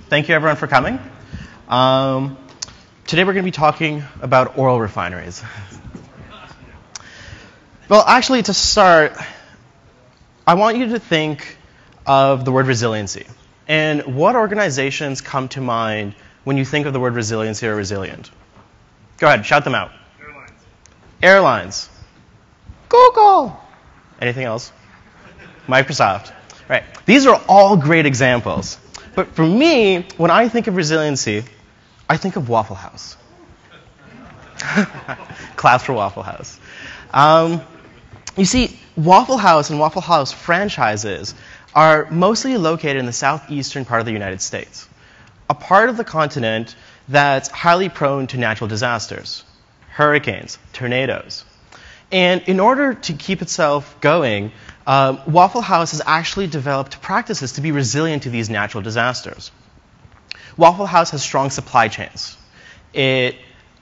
Thank you, everyone, for coming. Today we're going to be talking about oil refineries. Well, actually, to start, I want you to think of the word resiliency. And what organizations come to mind when you think of the word resiliency or resilient? Go ahead, shout them out. Airlines. Google. Anything else? Microsoft. Right. These are all great examples. But for me, when I think of resiliency, I think of Waffle House. Claps for Waffle House. You see, Waffle House and Waffle House franchises are mostly located in the southeastern part of the United States, a part of the continent that's highly prone to natural disasters, hurricanes, tornadoes. And in order to keep itself going, Waffle House has actually developed practices to be resilient to these natural disasters. Waffle House has strong supply chains. It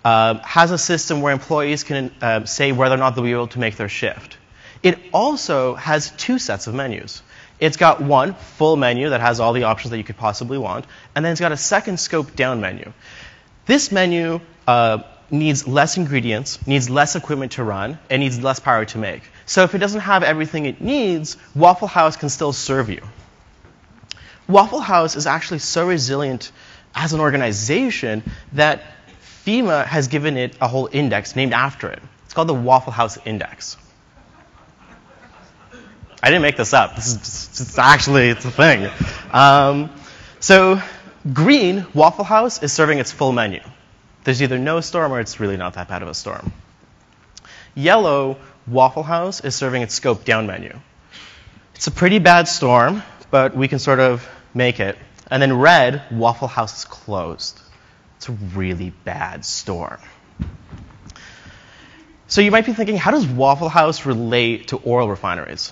has a system where employees can say whether or not they'll be able to make their shift. It also has two sets of menus. It's got one full menu that has all the options that you could possibly want, and then it's got a second scope down menu. This menu needs less ingredients, needs less equipment to run, and needs less power to make. So if it doesn't have everything it needs, Waffle House can still serve you. Waffle House is actually so resilient as an organization that FEMA has given it a whole index named after it. It's called the Waffle House Index. I didn't make this up. It's a thing. So green, Waffle House is serving its full menu. There's either no storm or it's really not that bad of a storm. Yellow, Waffle House is serving its scope down menu. It's a pretty bad storm, but we can sort of make it. And then red, Waffle House is closed. It's a really bad storm. So you might be thinking, how does Waffle House relate to oil refineries?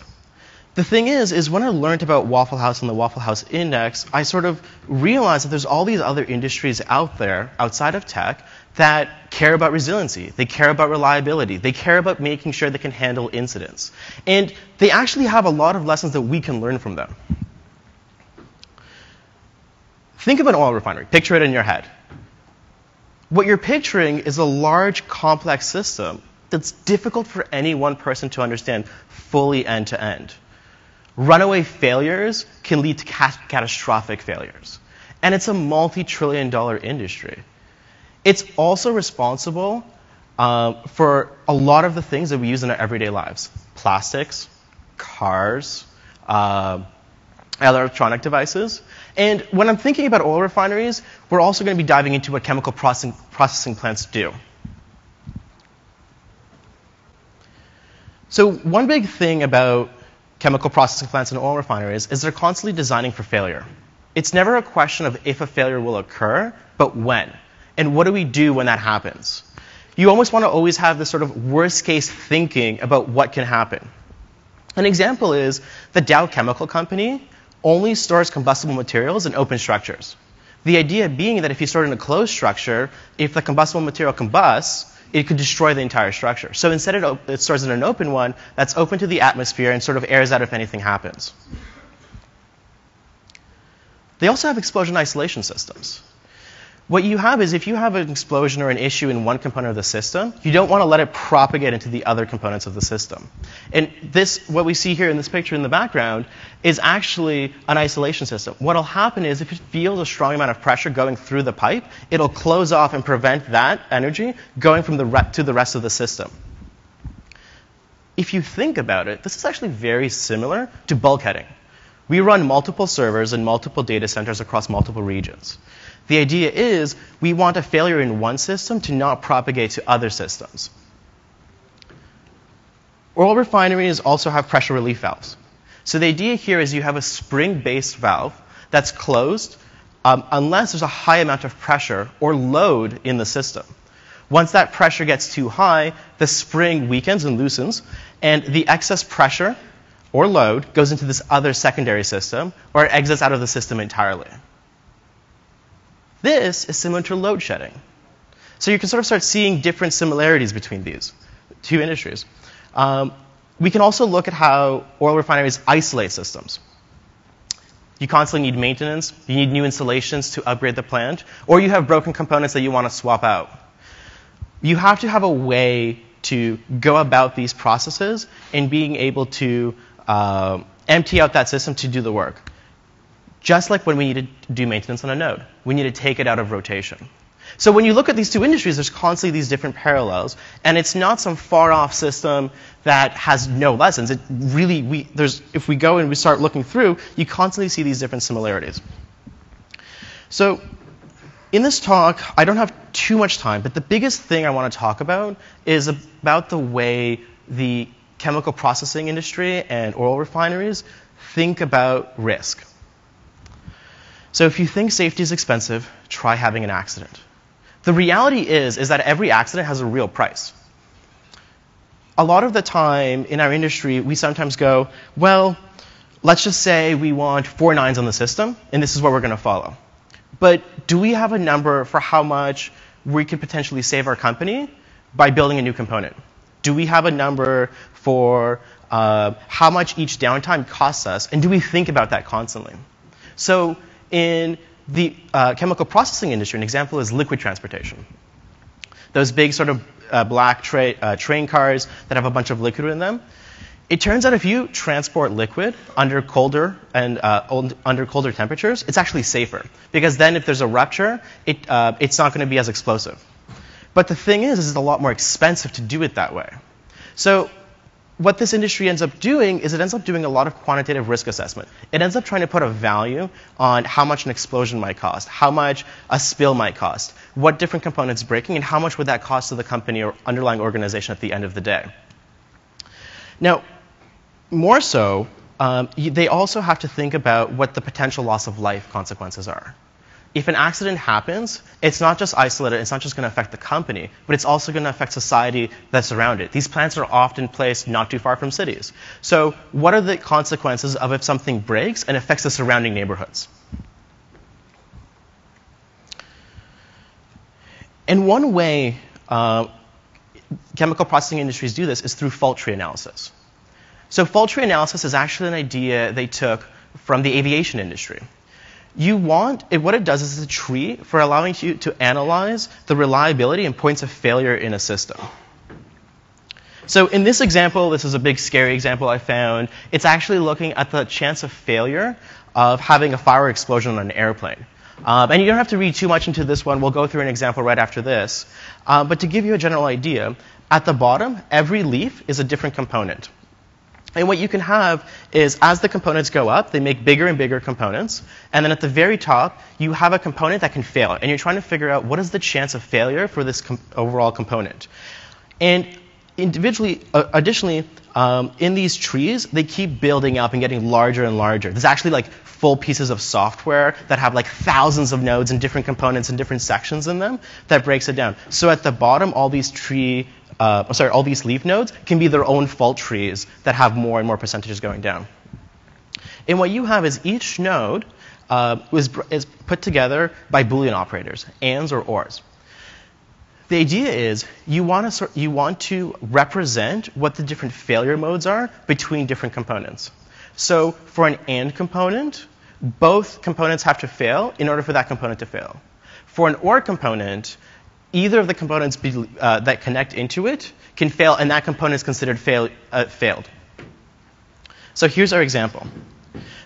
The thing is when I learned about Waffle House and the Waffle House Index, I sort of realized that there's all these other industries out there, outside of tech, that care about resiliency. They care about reliability. They care about making sure they can handle incidents. And they actually have a lot of lessons that we can learn from them. Think of an oil refinery. Picture it in your head. What you're picturing is a large, complex system that's difficult for any one person to understand fully end to end. Runaway failures can lead to catastrophic failures. And it's a multi-trillion-dollar industry. It's also responsible for a lot of the things that we use in our everyday lives. Plastics, cars, electronic devices. And when I'm thinking about oil refineries, we're also going to be diving into what chemical processing plants do. So one big thing about chemical processing plants and oil refineries is they're constantly designing for failure. It's never a question of if a failure will occur, but when. And what do we do when that happens? You almost want to always have this sort of worst case thinking about what can happen. An example is the Dow Chemical Company only stores combustible materials in open structures. The idea being that if you store it in a closed structure, if the combustible material combusts, it could destroy the entire structure. So instead it stores in an open one that's open to the atmosphere and sort of airs out if anything happens. They also have explosion isolation systems. What you have is if you have an explosion or an issue in one component of the system, you don't want to let it propagate into the other components of the system. And what we see here in this picture in the background is actually an isolation system. What will happen is if it feels a strong amount of pressure going through the pipe, it'll close off and prevent that energy going from to the rest of the system. If you think about it, this is actually very similar to bulkheading. We run multiple servers and multiple data centers across multiple regions. The idea is we want a failure in one system to not propagate to other systems. Oil refineries also have pressure relief valves. So the idea here is you have a spring-based valve that's closed unless there's a high amount of pressure or load in the system. Once that pressure gets too high, the spring weakens and loosens, and the excess pressure or load goes into this other secondary system, or it exits out of the system entirely. This is similar to load shedding. So you can sort of start seeing different similarities between these two industries. We can also look at how oil refineries isolate systems. You constantly need maintenance. You need new installations to upgrade the plant. Or you have broken components that you want to swap out. You have to have a way to go about these processes and being able to empty out that system to do the work. Just like when we need to do maintenance on a node. We need to take it out of rotation. So when you look at these two industries, there's constantly these different parallels. And it's not some far-off system that has no lessons. It really, if we go and we start looking through, you constantly see these different similarities. So in this talk, I don't have too much time, but the biggest thing I want to talk about is about the way the chemical processing industry and oil refineries think about risk. So if you think safety is expensive, try having an accident. The reality is that every accident has a real price. A lot of the time in our industry, we sometimes go, well, let's just say we want 4 nines on the system, and this is what we're going to follow. But do we have a number for how much we could potentially save our company by building a new component? Do we have a number for how much each downtime costs us, and do we think about that constantly? So in the chemical processing industry, an example is liquid transportation. Those big sort of black train cars that have a bunch of liquid in them. It turns out if you transport liquid under colder temperatures, it's actually safer. Because then if there's a rupture, it's not going to be as explosive. But the thing is it's a lot more expensive to do it that way. So what this industry ends up doing is it ends up doing a lot of quantitative risk assessment. It ends up trying to put a value on how much an explosion might cost, how much a spill might cost, what different components breaking, and how much would that cost to the company or underlying organization at the end of the day. Now, more so, they also have to think about what the potential loss of life consequences are. If an accident happens, it's not just isolated, it's not just going to affect the company, but it's also going to affect society that's around it. These plants are often placed not too far from cities. So what are the consequences of if something breaks and affects the surrounding neighborhoods? And one way chemical processing industries do this is through fault tree analysis. So fault tree analysis is actually an idea they took from the aviation industry. What it does is it's a tree for allowing you to analyze the reliability and points of failure in a system. So in this example, this is a big scary example I found. It's actually looking at the chance of failure of having a fire explosion on an airplane. And you don't have to read too much into this one. We'll go through an example right after this. But to give you a general idea, at the bottom, every leaf is a different component. And what you can have is, as the components go up, they make bigger and bigger components. And then at the very top, you have a component that can fail. And you're trying to figure out what is the chance of failure for this overall component. And additionally, in these trees, they keep building up and getting larger and larger. There's actually like full pieces of software that have like thousands of nodes and different components and different sections in them that breaks it down. So at the bottom, all these all these leaf nodes can be their own fault trees that have more and more percentages going down. And what you have is each node is put together by Boolean operators, ands or ors. The idea is you want to represent what the different failure modes are between different components. So for an and component, both components have to fail in order for that component to fail. For an or component, either of the components that connect into it can fail, and that component is considered failed. So here's our example.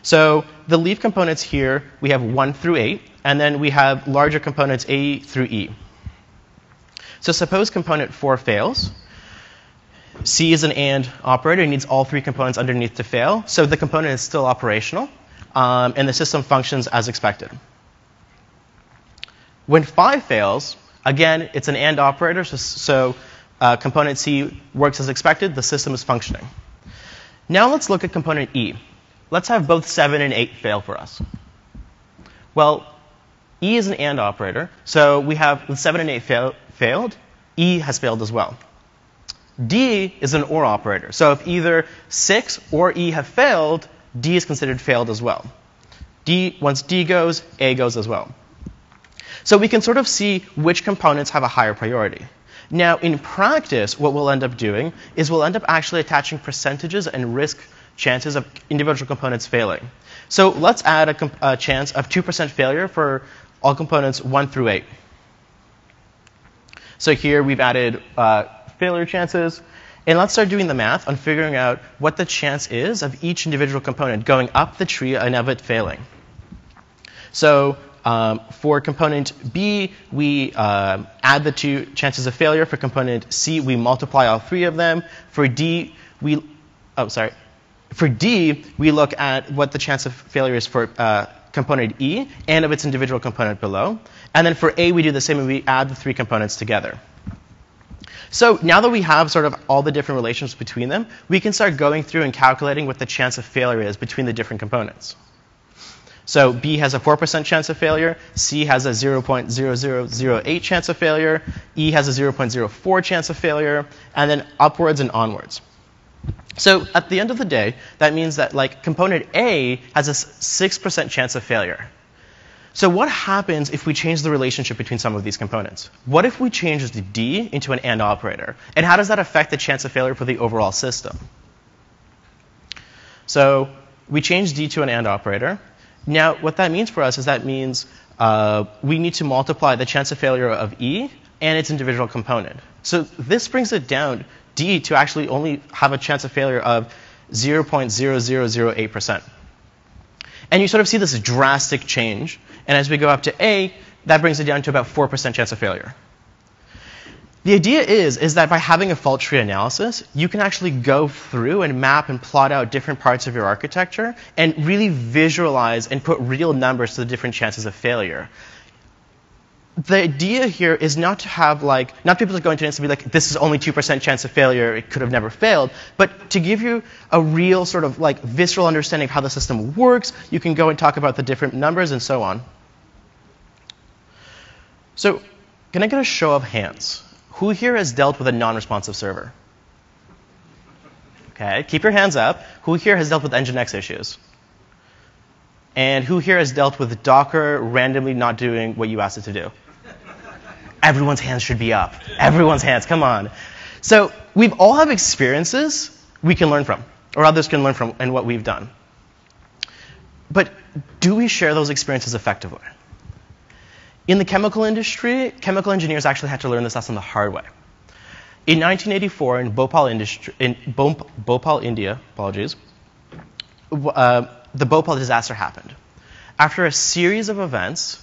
So the leaf components here, we have 1 through 8, and then we have larger components A through E. So suppose component 4 fails. C is an AND operator. It needs all 3 components underneath to fail. So the component is still operational, and the system functions as expected. When 5 fails, again, it's an AND operator, so component C works as expected. The system is functioning. Now let's look at component E. Let's have both 7 and 8 fail for us. Well, E is an AND operator, so we have with 7 and 8 failed, E has failed as well. D is an OR operator, so if either 6 or E have failed, D is considered failed as well. Once D goes, A goes as well. So we can sort of see which components have a higher priority. Now, in practice, what we'll end up doing is we'll end up actually attaching percentages and risk chances of individual components failing. So let's add a chance of 2% failure for all components 1 through 8. So here we've added failure chances. And let's start doing the math on figuring out what the chance is of each individual component going up the tree and of it failing. So for component B, we add the 2 chances of failure. For component C, we multiply all 3 of them. For D, we look at what the chance of failure is for component E and of its individual component below. And then for A, we do the same, and we add the 3 components together. So now that we have sort of all the different relations between them, we can start going through and calculating what the chance of failure is between the different components. So B has a 4% chance of failure, C has a 0.0008 chance of failure, E has a 0.04 chance of failure, and then upwards and onwards. So at the end of the day, that means that like component A has a 6% chance of failure. So what happens if we change the relationship between some of these components? What if we change the D into an AND operator? And how does that affect the chance of failure for the overall system? So we change D to an AND operator. Now, what that means for us is that means we need to multiply the chance of failure of E and its individual component. So this brings it down, D, to actually only have a chance of failure of 0.0008%. And you sort of see this drastic change. And as we go up to A, that brings it down to about 4% chance of failure. The idea is that by having a fault tree analysis, you can actually go through and map and plot out different parts of your architecture and really visualize and put real numbers to the different chances of failure. The idea here is not to have not people to go into it and be like, this is only 2% chance of failure, it could have never failed, but to give you a real sort of visceral understanding of how the system works. You can go and talk about the different numbers and so on. So can I get a show of hands? Who here has dealt with a non-responsive server? Okay, keep your hands up. Who here has dealt with Nginx issues? And who here has dealt with Docker randomly not doing what you asked it to do? Everyone's hands should be up. Everyone's hands, come on. So we all have experiences we can learn from, or others can learn from in what we've done. But do we share those experiences effectively? In the chemical industry, chemical engineers actually had to learn this lesson the hard way. In 1984, in Bhopal, India, the Bhopal disaster happened. After a series of events,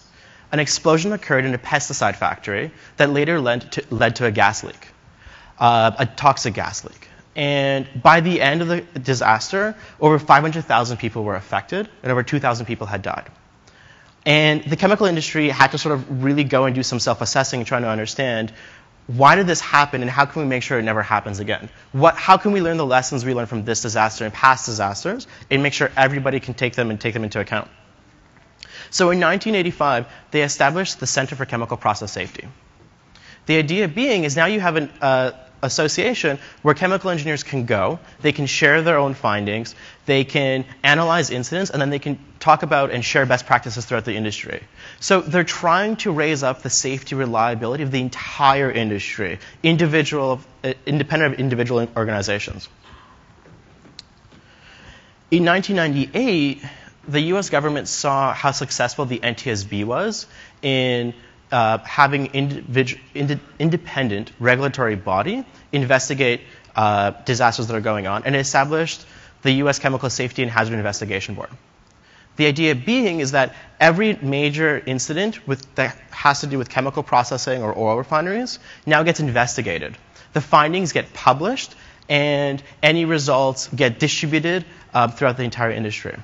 an explosion occurred in a pesticide factory that later led to a gas leak, a toxic gas leak. And by the end of the disaster, over 500,000 people were affected, and over 2,000 people had died. And the chemical industry had to sort of really go and do some self-assessing and trying to understand, why did this happen, and how can we make sure it never happens again? How can we learn the lessons we learned from this disaster and past disasters and make sure everybody can take them into account? So in 1985, they established the Center for Chemical Process Safety. The idea being is now you have an association where chemical engineers can go, they can share their own findings, they can analyze incidents, and then they can talk about and share best practices throughout the industry. So they're trying to raise up the safety reliability of the entire industry, independent of individual organizations. In 1998, the US government saw how successful the NTSB was in having independent regulatory body investigate disasters that are going on, and established the US Chemical Safety and Hazard Investigation Board. The idea being is that every major incident that has to do with chemical processing or oil refineries now gets investigated. The findings get published, and any results get distributed throughout the entire industry.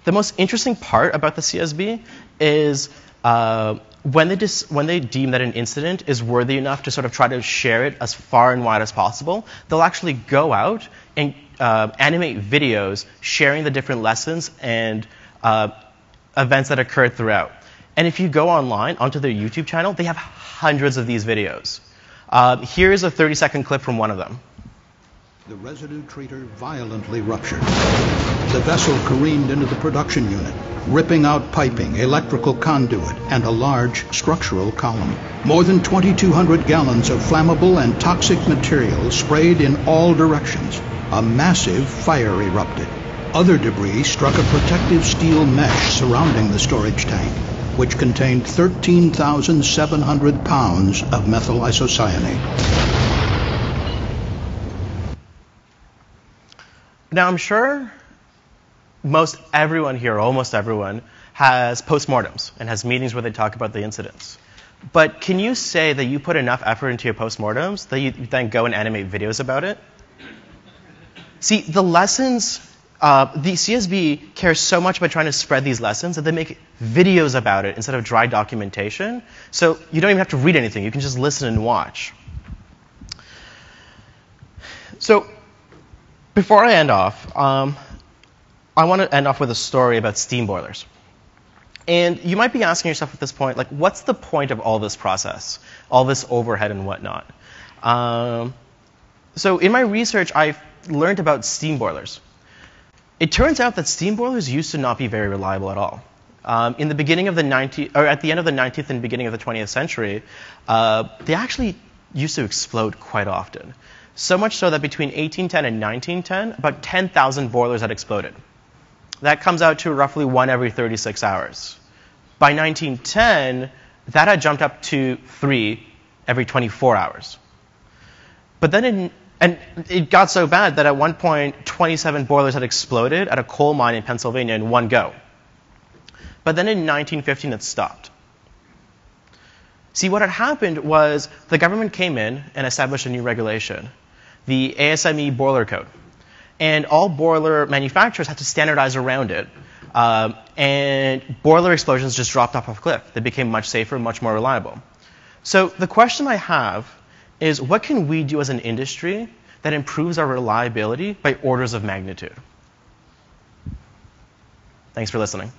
The most interesting part about the CSB is when they deem that an incident is worthy enough to sort of try to share it as far and wide as possible, they'll actually go out and animate videos sharing the different lessons and events that occurred throughout. And if you go online onto their YouTube channel, they have hundreds of these videos. Here's a 30-second clip from one of them. The residue treater violently ruptured. The vessel careened into the production unit, ripping out piping, electrical conduit, and a large structural column. More than 2,200 gallons of flammable and toxic material sprayed in all directions. A massive fire erupted. Other debris struck a protective steel mesh surrounding the storage tank, which contained 13,700 pounds of methyl isocyanate. Now, I'm sure most everyone here, almost everyone, has postmortems and has meetings where they talk about the incidents. But can you say that you put enough effort into your postmortems that you then go and animate videos about it? See, the lessons, the CSB cares so much about trying to spread these lessons that they make videos about it instead of dry documentation. So you don't even have to read anything. You can just listen and watch. So before I end off, I want to end off with a story about steam boilers. And you might be asking yourself at this point, like, what's the point of all this process, all this overhead and whatnot? So in my research, I've learned about steam boilers. It turns out that steam boilers used to not be very reliable at all. In the beginning of the at the end of the 19th and beginning of the 20th century, they actually used to explode quite often. So much so that between 1810 and 1910, about 10,000 boilers had exploded. That comes out to roughly 1 every 36 hours. By 1910, that had jumped up to 3 every 24 hours. But then and it got so bad that at one point, 27 boilers had exploded at a coal mine in Pennsylvania in one go. But then in 1915, it stopped. See, what had happened was the government came in and established a new regulation, the ASME boiler code. And all boiler manufacturers had to standardize around it. And boiler explosions just dropped off a cliff. They became much safer, much more reliable. So the question I have is, what can we do as an industry that improves our reliability by orders of magnitude? Thanks for listening.